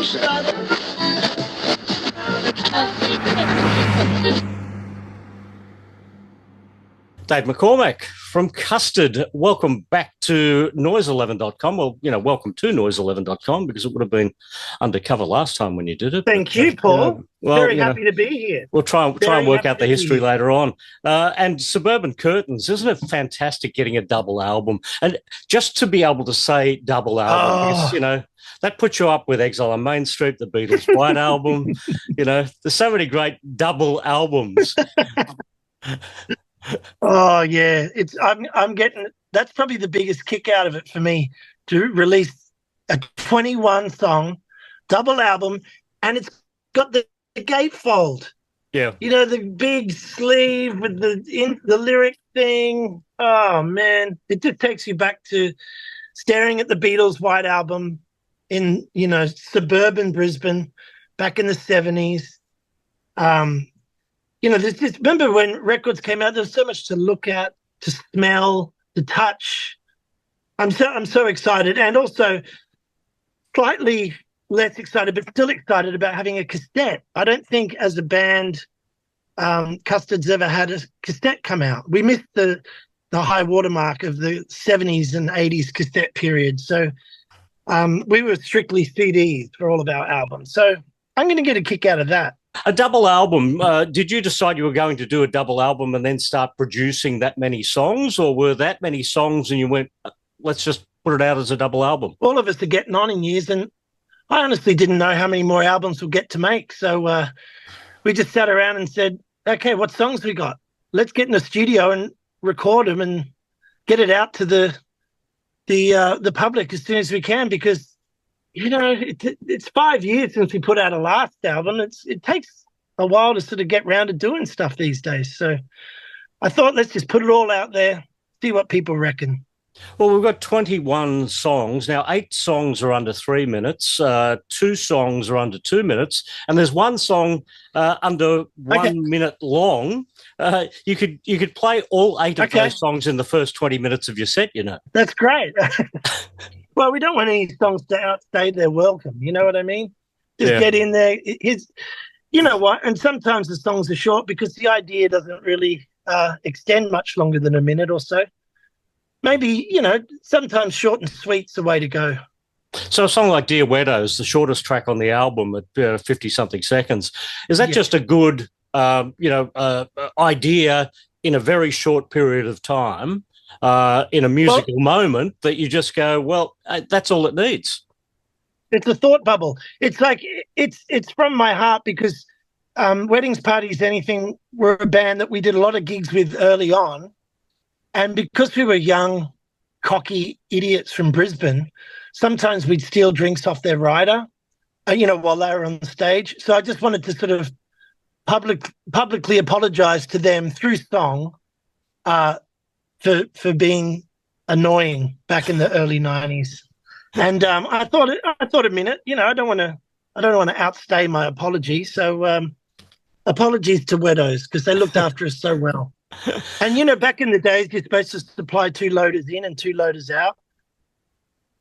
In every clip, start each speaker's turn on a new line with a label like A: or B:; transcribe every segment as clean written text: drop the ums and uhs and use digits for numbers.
A: Dave McCormack from Custard. Welcome back to noise11.com. Well, welcome to noise11.com because it would have been undercover last time when you did it.
B: Thank you, Paul. Very happy to be here.
A: We'll try and work out the history later on. And Suburban Curtains, isn't it fantastic getting a double album? And just to be able to say double album, because, that puts you up with Exile on Main Street, the Beatles' White Album. There's so many great double albums.
B: Oh yeah, I'm getting, that's probably the biggest kick out of it for me, to release a 21 song double album, and it's got the gatefold.
A: Yeah,
B: the big sleeve with the lyric thing. Oh man, it just takes you back to staring at the Beatles' White Album in suburban Brisbane back in the 70s. Remember when records came out, there was so much to look at, to smell, to touch. I'm so excited, and also slightly less excited, but still excited about having a cassette. I don't think as a band, Custard's ever had a cassette come out. We missed the high watermark of the 70s and 80s cassette period. So we were strictly CDs for all of our albums. So I'm going to get a kick out of that.
A: A double album, did you decide you were going to do a double album and then start producing that many songs, or were that many songs and you went, let's just put it out as a double album?
B: All of us are getting on in years, and I honestly didn't know how many more albums we'll get to make. So we just sat around and said, okay, what songs we got? Let's get in the studio and record them and get it out to the public as soon as we can, because it's 5 years since we put out a last album. It takes a while to sort of get round to doing stuff these days. So I thought, let's just put it all out there, see what people reckon.
A: Well, we've got 21 songs. Now, 8 songs are under 3 minutes, 2 songs are under 2 minutes, and there's one song under 1 minute long. You could play all 8 of those songs in the first 20 minutes of your set,
B: That's great. Well, we don't want any songs to outstay their welcome. You know what I mean? Just get in there. You know what? And sometimes the songs are short because the idea doesn't really extend much longer than a minute or so. Maybe, sometimes short and sweet's the way to go.
A: So a song like Dear Weirdos, the shortest track on the album at 50-something seconds, is that just a good, idea in a very short period of time? In a musical moment that you just go, well, that's all it needs.
B: It's a thought bubble. It's like it's from my heart, because Weddings, Parties, Anything were a band that we did a lot of gigs with early on, and because we were young, cocky idiots from Brisbane, sometimes we'd steal drinks off their rider, while they were on stage. So I just wanted to sort of publicly apologise to them through song. For being annoying back in the early 90s, and I thought a minute. I don't want to outstay my apology. So apologies to Weirdos, because they looked after us so well. And back in the days, you're supposed to supply 2 loaders in and 2 loaders out.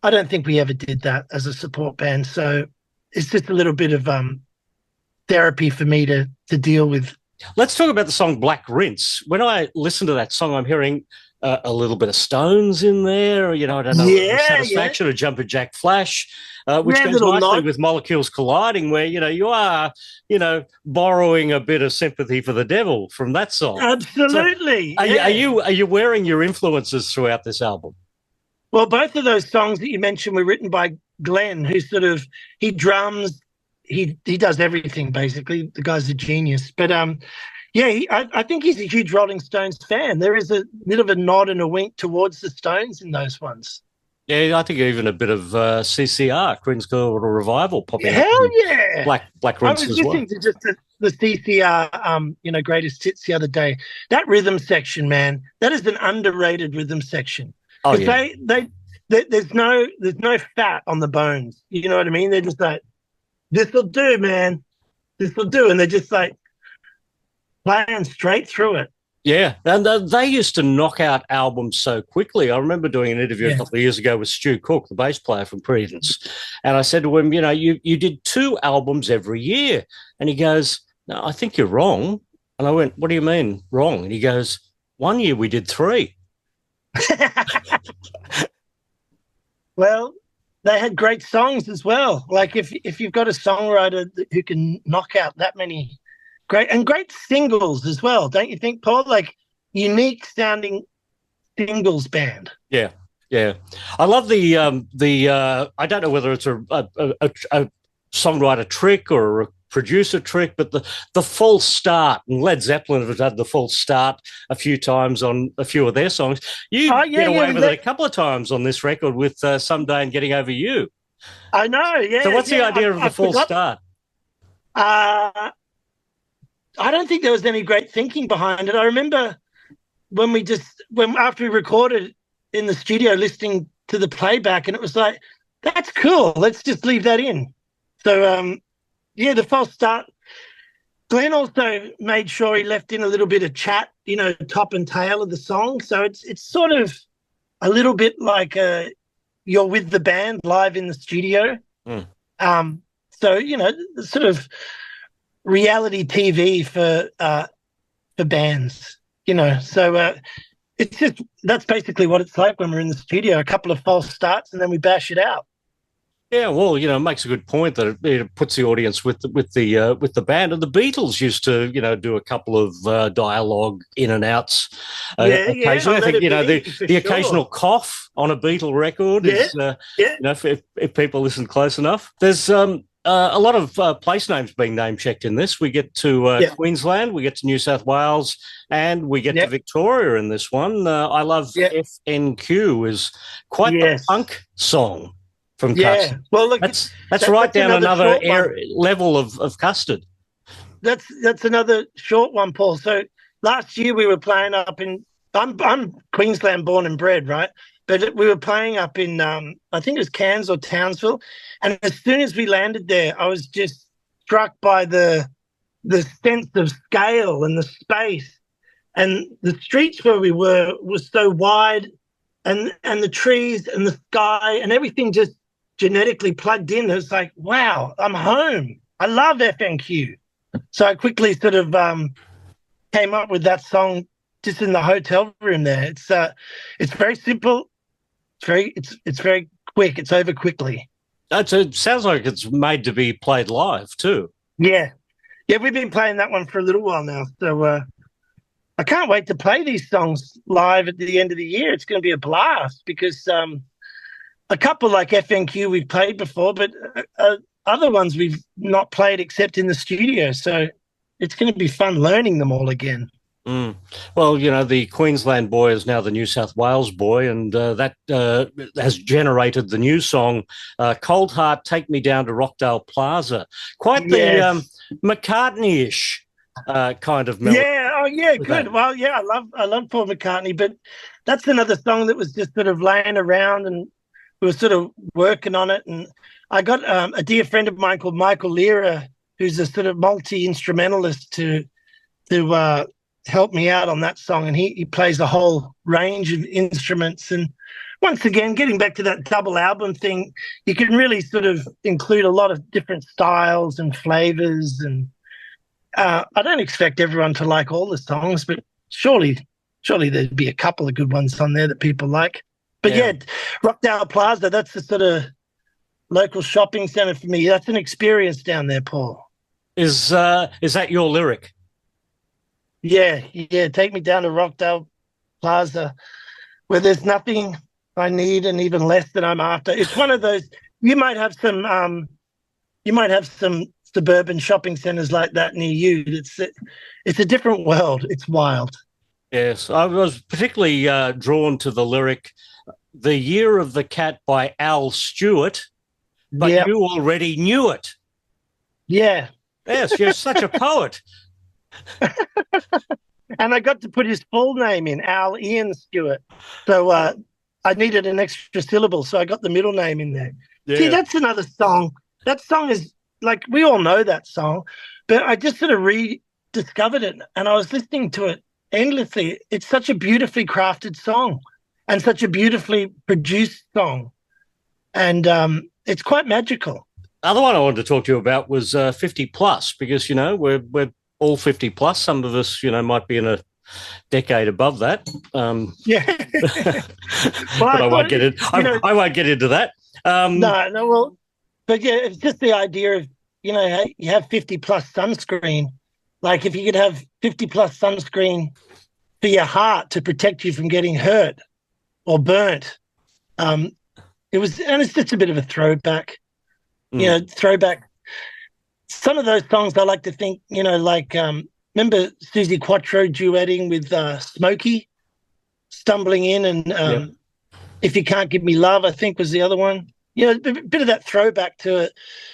B: I don't think we ever did that as a support band. So it's just a little bit of therapy for me to deal with.
A: Let's talk about the song Black Rinse. When I listen to that song, I'm hearing a little bit of Stones in there, I don't know, Satisfaction or Jumper Jack Flash, which goes nicely with Molecules Colliding, where, you are, borrowing a bit of Sympathy for the Devil from that song.
B: Absolutely.
A: So are you wearing your influences throughout this album?
B: Well, both of those songs that you mentioned were written by Glenn, who he drums, he does everything, basically. The guy's a genius. But I think he's a huge Rolling Stones fan. There is a bit of a nod and a wink towards the Stones in those ones.
A: Yeah, I think even a bit of CCR, Creedence Revival, popping up.
B: Hell yeah!
A: Black Rinse as well.
B: I was listening to just the CCR, greatest hits the other day. That rhythm section, man, that is an underrated rhythm section.
A: Oh yeah.
B: There's no fat on the bones. You know what I mean? They're just like, this will do, man. This will do, and they're just like playing straight through it.
A: Yeah, and they used to knock out albums so quickly. I remember doing an interview a couple of years ago with Stu Cook, the bass player from Credence, and I said to him, you did 2 albums every year, and he goes, "No, I think you're wrong." And I went, "What do you mean wrong?" And he goes, "One year we did 3."
B: Well, they had great songs as well. Like if you've got a songwriter who can knock out that many great singles as well, don't you think, Paul? Like unique sounding singles band.
A: Yeah, yeah. I love the I don't know whether it's a songwriter trick or a producer trick, but the false start, and Led Zeppelin have had the false start a few times on a few of their songs. You get away with it a couple of times on this record with Someday and Getting Over You.
B: I know, yeah.
A: So what's the idea of the false start?
B: I don't think there was any great thinking behind it. I remember after we recorded in the studio, listening to the playback, and it was like, that's cool. Let's just leave that in. So, the false start. Glenn also made sure he left in a little bit of chat, top and tail of the song. So it's sort of a little bit like you're with the band live in the studio. So, sort of reality TV for bands, so it's just, that's basically what it's like when we're in the studio, a couple of false starts and then we bash it out.
A: Yeah, well, it makes a good point that it puts the audience with the band. And the Beatles used to, do a couple of dialogue in and outs occasionally. I think the occasional cough on a Beatle record is, if people listen close enough. There's a lot of place names being name checked in this. We get to Queensland, we get to New South Wales, and we get to Victoria in this one. I love FNQ is quite the punk song from Custard. Well, look, that's right down another level of Custard.
B: That's another short one, Paul. So last year we were playing up in. I'm Queensland born and bred, right? But we were playing up in, I think it was Cairns or Townsville. And as soon as we landed there, I was just struck by the sense of scale and the space. And the streets where we were was so wide, and the trees and the sky and everything just genetically plugged in. It was like, wow, I'm home. I love FNQ. So I quickly sort of came up with that song just in the hotel room there. It's very simple. It's very quick. It's over quickly.
A: It sounds like it's made to be played live too.
B: Yeah, we've been playing that one for a little while now. So I can't wait to play these songs live at the end of the year. It's going to be a blast because a couple like FNQ we've played before, but other ones we've not played except in the studio. So it's going to be fun learning them all again.
A: Well, the Queensland boy is now the New South Wales boy, and that has generated the new song, Cold Heart, Take Me Down to Rockdale Plaza. Quite the McCartney-ish kind of melody.
B: Yeah, good. That. Well, yeah, I love Paul McCartney, but that's another song that was just sort of laying around and we were sort of working on it. And I got a dear friend of mine called Michael Lira, who's a sort of multi-instrumentalist to help me out on that song, and he plays a whole range of instruments. And once again, getting back to that double album thing, you can really sort of include a lot of different styles and flavors. And I don't expect everyone to like all the songs, but surely there'd be a couple of good ones on there that people like. But yeah Rockdale Plaza, that's the sort of local shopping centre for me. That's an experience down there, Paul.
A: Is that your lyric?
B: Yeah. Take me down to Rockdale Plaza, where there's nothing I need and even less than I'm after. It's one of those. You might have some suburban shopping centres like that near you. It's a different world. It's wild.
A: Yes, I was particularly drawn to the lyric, "The Year of the Cat" by Al Stewart, but you already knew it.
B: Yeah.
A: Yes, you're such a poet.
B: And I got to put his full name in, Al Ian Stewart. So I needed an extra syllable, so I got the middle name in there. Yeah. See, that's another song. That song is, like, we all know that song, but I just sort of rediscovered it, and I was listening to it endlessly. It's such a beautifully crafted song and such a beautifully produced song. And it's quite magical.
A: Other one I wanted to talk to you about was 50 plus, because, we're all 50 plus. Some of us, might be in a decade above that.
B: Yeah.
A: But I won't get it. I won't get into that.
B: No, well, but yeah, it's just the idea of, you have 50 plus sunscreen. Like if you could have 50 plus sunscreen for your heart to protect you from getting hurt or burnt. It's just a bit of a throwback, throwback. Some of those songs I like to think, remember Susie Quattro duetting with Smokey, stumbling in, and If You Can't Give Me Love, I think was the other one. A bit of that throwback to a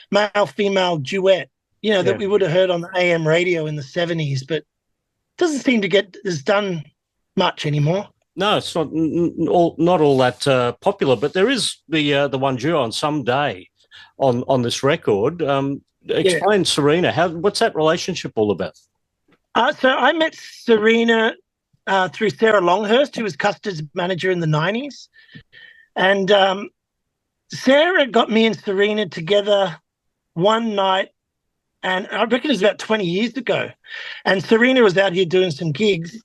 B: male-female duet, that we would have heard on the AM radio in the 70s, but doesn't seem to get as done much anymore.
A: No, it's not all that popular, but there is the one duo on Someday on this record. Explain Serena. What's that relationship all about?
B: So I met Serena through Sarah Longhurst, who was Custard's manager in the 90s. And Sarah got me and Serena together one night, and I reckon it was about 20 years ago. And Serena was out here doing some gigs,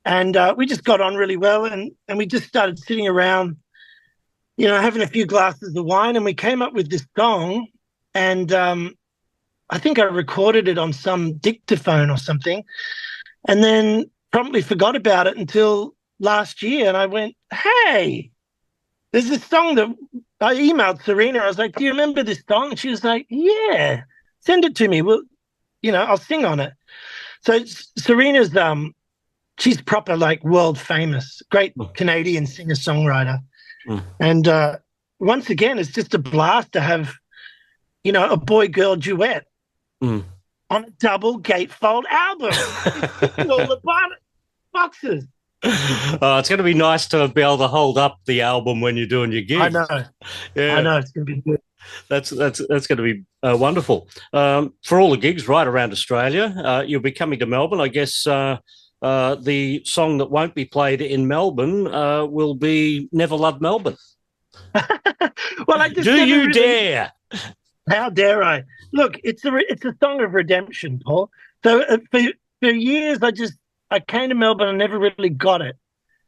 B: and we just got on really well, and we just started sitting around, having a few glasses of wine, and we came up with this song, and I think I recorded it on some dictaphone or something, and then promptly forgot about it until last year, and I went, hey, there's this song that I emailed Serena. I was like, do you remember this song? And she was like, yeah, send it to me. Well, I'll sing on it. So Serena's, she's proper, like, world famous, great Canadian singer-songwriter. And once again, it's just a blast to have, a boy-girl duet on a double gatefold album. All the boxes.
A: It's going to be nice to be able to hold up the album when you're doing your gigs.
B: I know.
A: Yeah.
B: I know, it's going to be good.
A: That's going to be wonderful. For all the gigs right around Australia, you'll be coming to Melbourne. I guess the song that won't be played in Melbourne will be Never Love Melbourne.
B: Well, I just
A: Do you dare?
B: How dare I? Look, it's a song of redemption, Paul. So for years, I came to Melbourne and never really got it.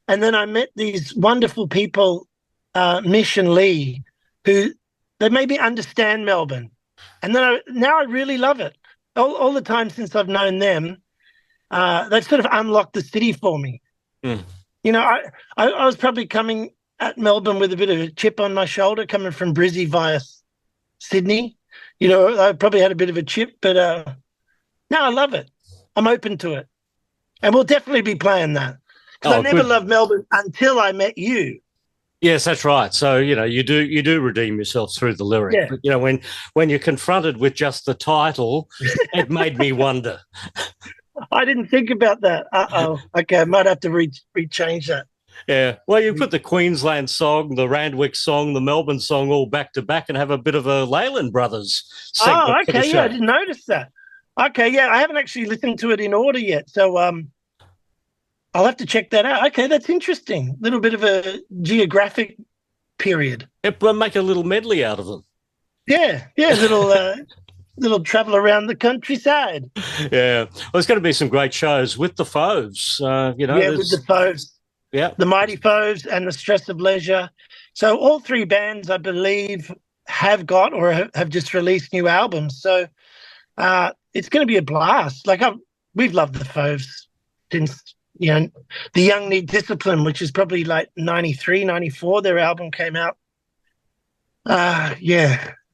B: And then I met these wonderful people, Mish and Lee, who they made me understand Melbourne. And then now I really love it. All the time since I've known them, they've sort of unlocked the city for me. I was probably coming at Melbourne with a bit of a chip on my shoulder, coming from Brizzy via Sydney. I probably had a bit of a chip, but now I love it. I'm open to it. And we'll definitely be playing that. Because I never loved Melbourne until I met you.
A: Yes, that's right. So, you do redeem yourself through the lyric.
B: Yeah.
A: But, when you're confronted with just the title, it made me wonder.
B: I didn't think about that. Uh-oh. Okay, I might have to rechange that.
A: Yeah. Well, you put the Queensland song, the Randwick song, the Melbourne song all back to back and have a bit of a Leyland Brothers segment.
B: Oh, okay. Yeah, I didn't notice that. Okay, yeah, I haven't actually listened to it in order yet. So I'll have to check that out. Okay, that's interesting. A little bit of a geographic period.
A: We'll make a little medley out of them.
B: Yeah, little travel around the countryside.
A: Yeah. Well, there's going to be some great shows with the Fauves.
B: Yeah, with the Fauves.
A: Yeah.
B: The Mighty Fauves and the Stress of Leisure. So all three bands, I believe, have got or have just released new albums. So it's going to be a blast. Like we've loved the Fauves since, The Young Need Discipline, which is probably like 93, 94, their album came out.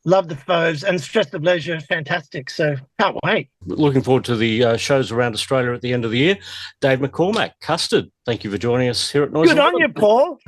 B: Love the Fauves, and Stress of Leisure, fantastic. So can't wait.
A: Looking forward to the shows around Australia at the end of the year. Dave McCormack, Custard, thank you for joining us here at Noise.
B: Good on you, Paul.